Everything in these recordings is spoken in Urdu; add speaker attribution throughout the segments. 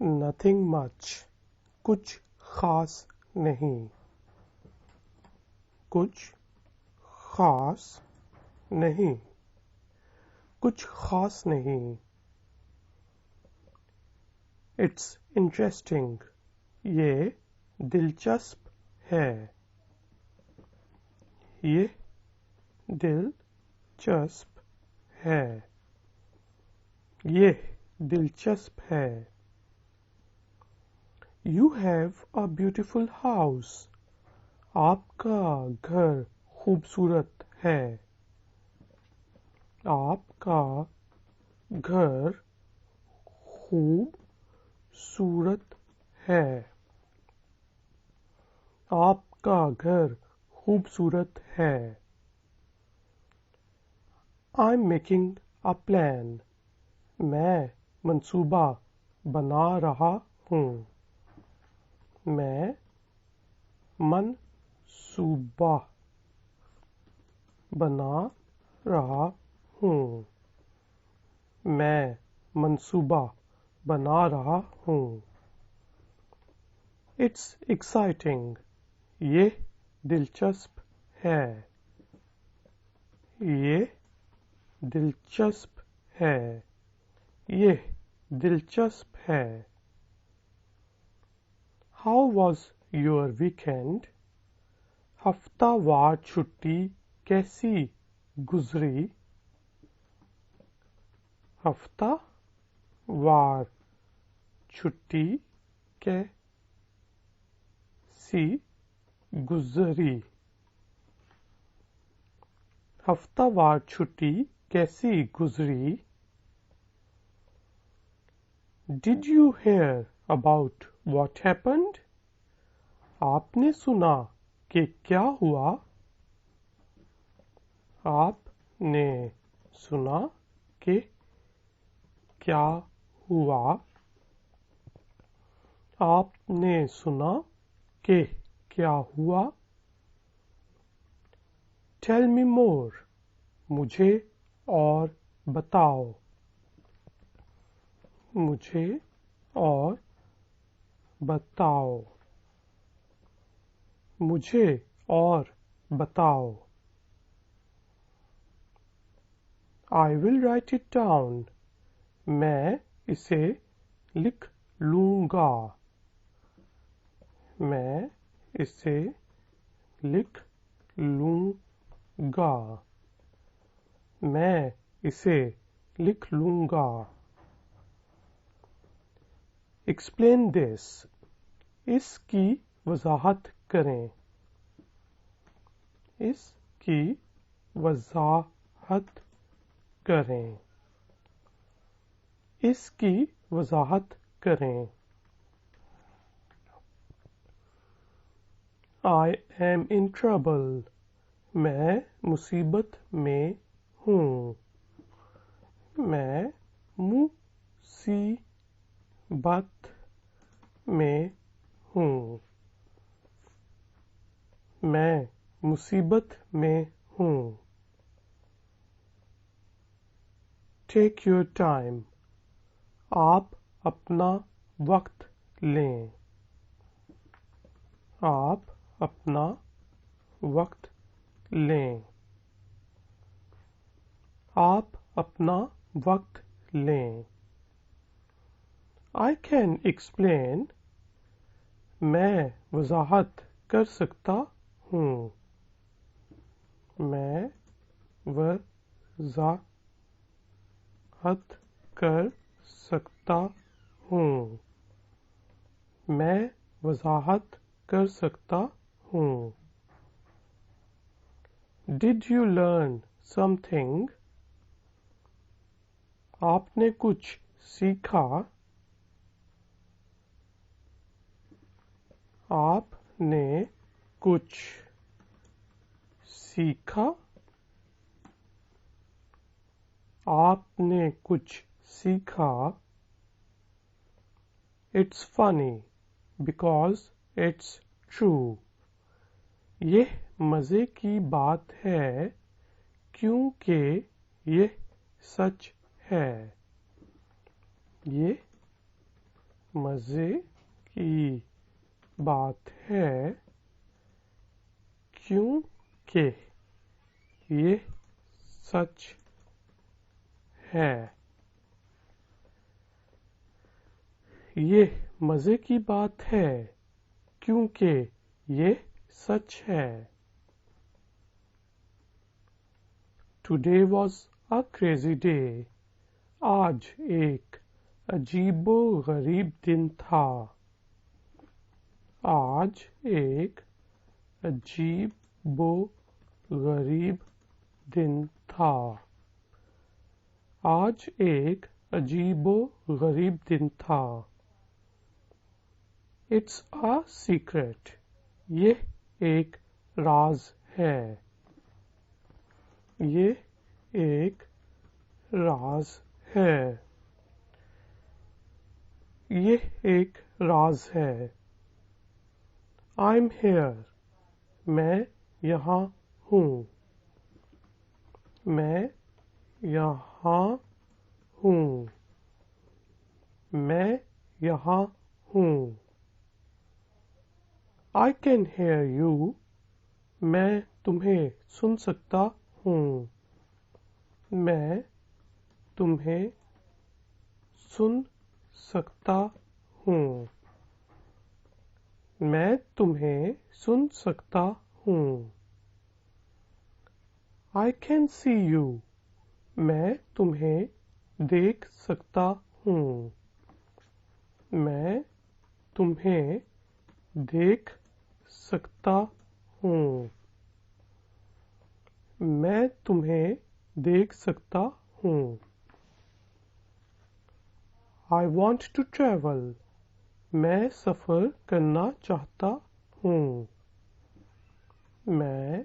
Speaker 1: nothing much, کچھ خاص نہیں، کچھ خاص نہیں، کچھ خاص نہیں. It's interesting، یہ دلچسپ ہے، یہ دلچسپ ہے، یہ دلچسپ ہے. You have a beautiful house، آپ کا گھر خوبصورت ہے، آپ کا گھر خوبصورت ہے، آپ کا گھر خوبصورت ہے. I'm making a plan، میں منصوبہ بنا رہا ہوں، میں منصوبہ بنا رہا ہوں، میں منصوبہ بنا رہا ہوں. It's exciting، یہ دلچسپ ہے، یہ دلچسپ ہے، یہ دلچسپ ہے. How was your weekend؟ ہفتہ وار چھٹی کیسی گزری؟ ہفتہ وار چھٹی کیسی گزری؟ ہفتہ وار چھٹی کیسی گزری؟ Did you hear about what happened؟ آپ نے سنا کہ کیا ہوا؟ آپ نے سنا کہ کیا ہوا؟ آپ نے سنا کہ کیا ہوا؟ Tell me more، مجھے اور بتاؤ، مجھے اور بتاؤ، مجھے اور بتاؤ. I will write it down، میں اسے لکھ لوں گا، میں اسے لکھ لوں گا، میں اسے لکھ لوں گا. Explain this، اس کی وضاحت کریں، اس کی وضاحت کریں، اس کی وضاحت کریں. I am in trouble، میں مصیبت میں ہوں، میں مصیبت میں ہوں، میں مصیبت میں ہوں. Take your time، آپ اپنا وقت لیں، آپ اپنا وقت لیں، آپ اپنا وقت لیں. I can explain، میں وضاحت کر سکتا ہوں، میں وضاحت کر سکتا ہوں، میں وضاحت کر سکتا ہوں. Did you learn something؟ آپ نے کچھ سیکھا؟ آپ نے کچھ سیکھا؟ آپ نے کچھ سیکھا؟ It's funny because it's true، یہ مزے کی بات ہے کیونکہ یہ سچ ہے، یہ مزے کی بات ہے کیونکہ یہ سچ ہے. یہ مزے کی بات ہے کیونکہ یہ سچ ہے. Today was a crazy day. آج ایک عجیب و غریب دن تھا. آج ایک عجیب و غریب دن تھا. آج ایک عجیب و غریب دن تھا. It's a secret. یہ ایک راز ہے. یہ ایک راز ہے. یہ ایک راز ہے. I'm here. میں یہاں ہوں. میں یہاں ہوں. میں یہاں ہوں. I can hear you. میں تمہیں سن سکتا ہوں. میں تمہیں سن سکتا ہوں. میں تمہیں سن سکتا ہوں. I can see you. میں تمہیں دیکھ سکتا ہوں. میں تمہیں دیکھ سکتا ہوں. میں تمہیں دیکھ سکتا ہوں. I want to travel. میں سفر کرنا چاہتا ہوں. میں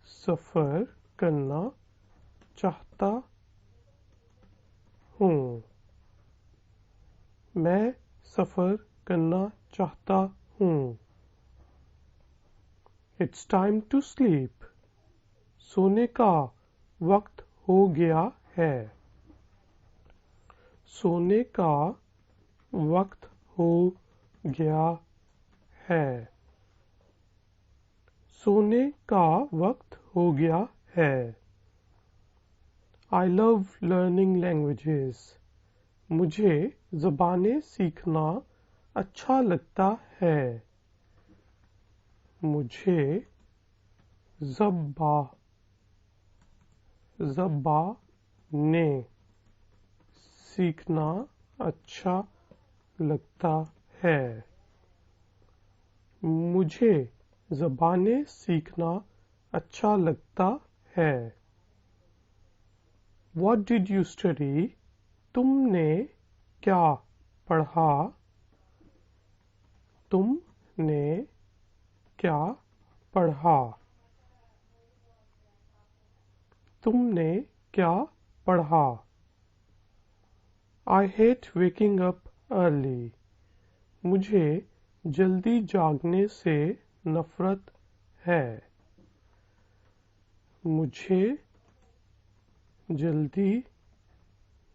Speaker 1: سفر کرنا چاہتا ہوں. میں سفر کرنا چاہتا ہوں. It's time to sleep. سونے کا وقت ہو گیا ہے. سونے کا وقت ہو گیا ہے. سونے کا وقت ہو گیا ہے. I love learning languages. مجھے زبانیں سیکھنا اچھا لگتا ہے. مجھے زبانیں سیکھنا اچھا لگتا ہے. مجھے زبانیں سیکھنا اچھا لگتا ہے. What did you study? تم نے کیا پڑھا؟ تم نے کیا پڑھا؟ تم نے کیا پڑھا؟ I hate waking up early. مجھے جلدی جاگنے سے نفرت ہے. مجھے جلدی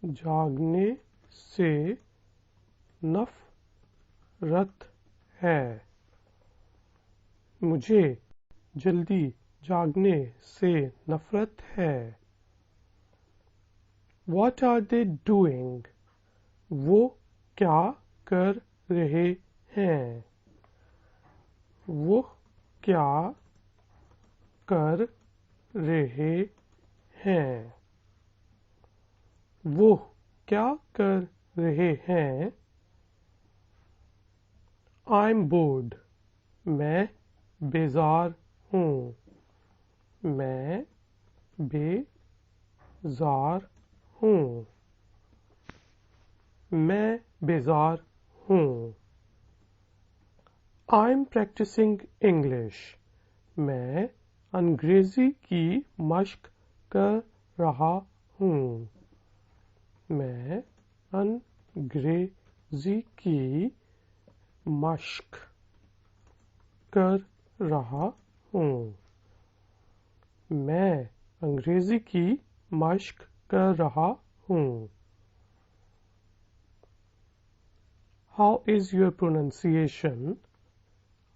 Speaker 1: جاگنے سے نفرت ہے. مجھے جلدی جاگنے سے نفرت ہے. What are they doing? وہ کیا کر رہے ہیں؟ وہ کیا کر رہے ہیں؟ وہ کیا کر رہے ہیں؟ I'm bored. میں بیزار ہوں. میں بیزار ہوں. میں بیزار ہوں. I'm practicing English. میں انگریزی کی مشق کر رہا ہوں. میں انگریزی کی مشق کر رہا ہوں. میں انگریزی کی مشق کر رہا ہوں. How is your pronunciation?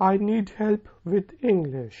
Speaker 1: I need help with English.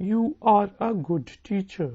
Speaker 1: You are a good teacher.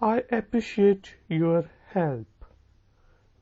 Speaker 1: I appreciate your help.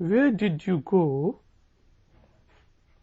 Speaker 1: Where did you go?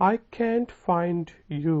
Speaker 1: I can't find you.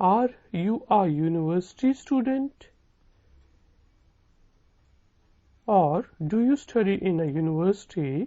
Speaker 1: Are you a university student? Or do you study in a university?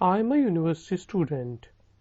Speaker 1: I am a university student.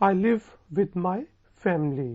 Speaker 1: I live with my family.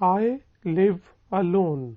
Speaker 1: I live alone.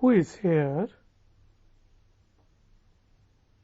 Speaker 1: Who is here?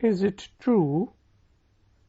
Speaker 1: Is it true?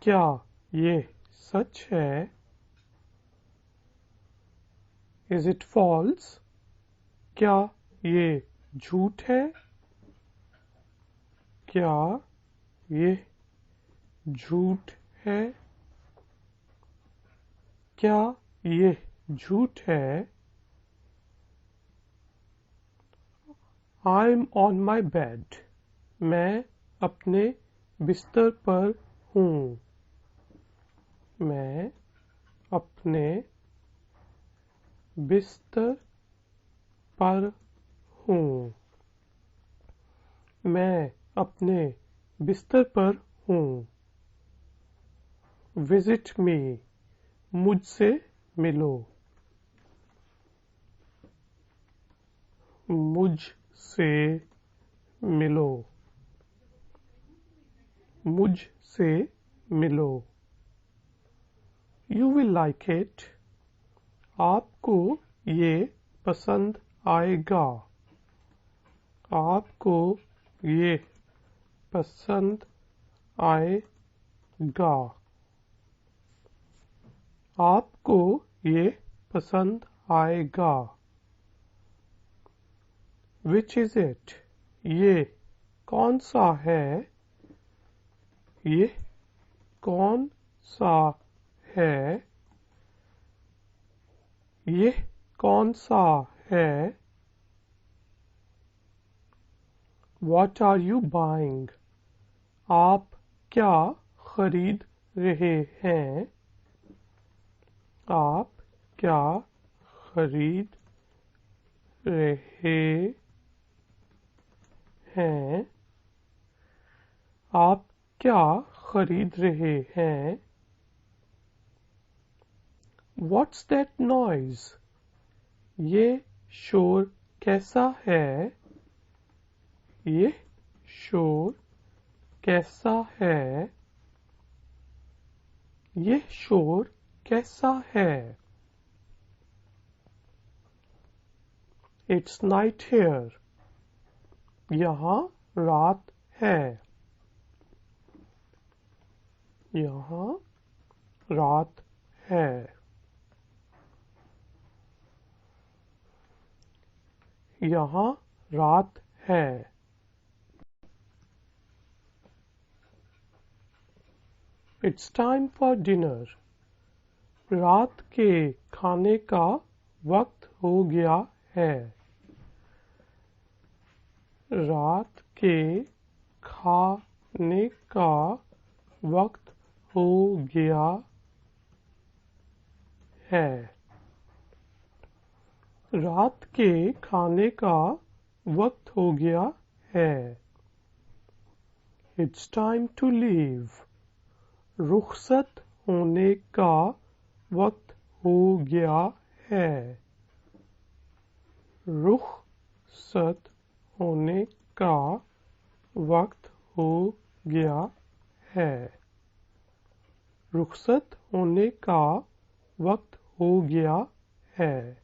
Speaker 1: کیا یہ سچ ہے؟ Is it false? کیا یہ جھوٹ ہے؟ کیا یہ جھوٹ ہے؟ کیا یہ جھوٹ ہے؟ I'm on my bed. میں اپنے بستر پر ہوں. میں اپنے بستر پر ہوں. میں اپنے بستر پر ہوں. Visit me. مجھ سے ملو. مجھ سے ملو. مجھ سے ملو. You will like it. آپ کو یہ پسند آئے گا. آپ کو یہ پسند آئے گا. آپ کو یہ پسند آئے گا. Which is it? یہ کون سا ہے؟ یہ کون سا ہے؟ یہ کون سا ہے؟ What are you buying? آپ کیا خرید رہے ہیں؟ آپ کیا خرید رہے ہیں؟ آپ کیا خرید رہے ہیں؟ What's that noise? یہ شور کیسا ہے؟ یہ شور کیسا ہے؟ یہ شور کیسا ہے؟ It's night here. یہاں رات ہے. یہاں رات ہے. یہاں رات ہے. It's time for dinner. رات کے کھانے کا وقت ہو گیا ہے. رات کے کھانے کا وقت ہو گیا ہے. رات کے کھانے کا وقت ہو گیا ہے. It's time to leave. رخصت ہونے کا وقت ہو گیا ہے. رخصت ہونے کا وقت ہو گیا ہے. رخصت ہونے کا وقت ہو گیا ہے.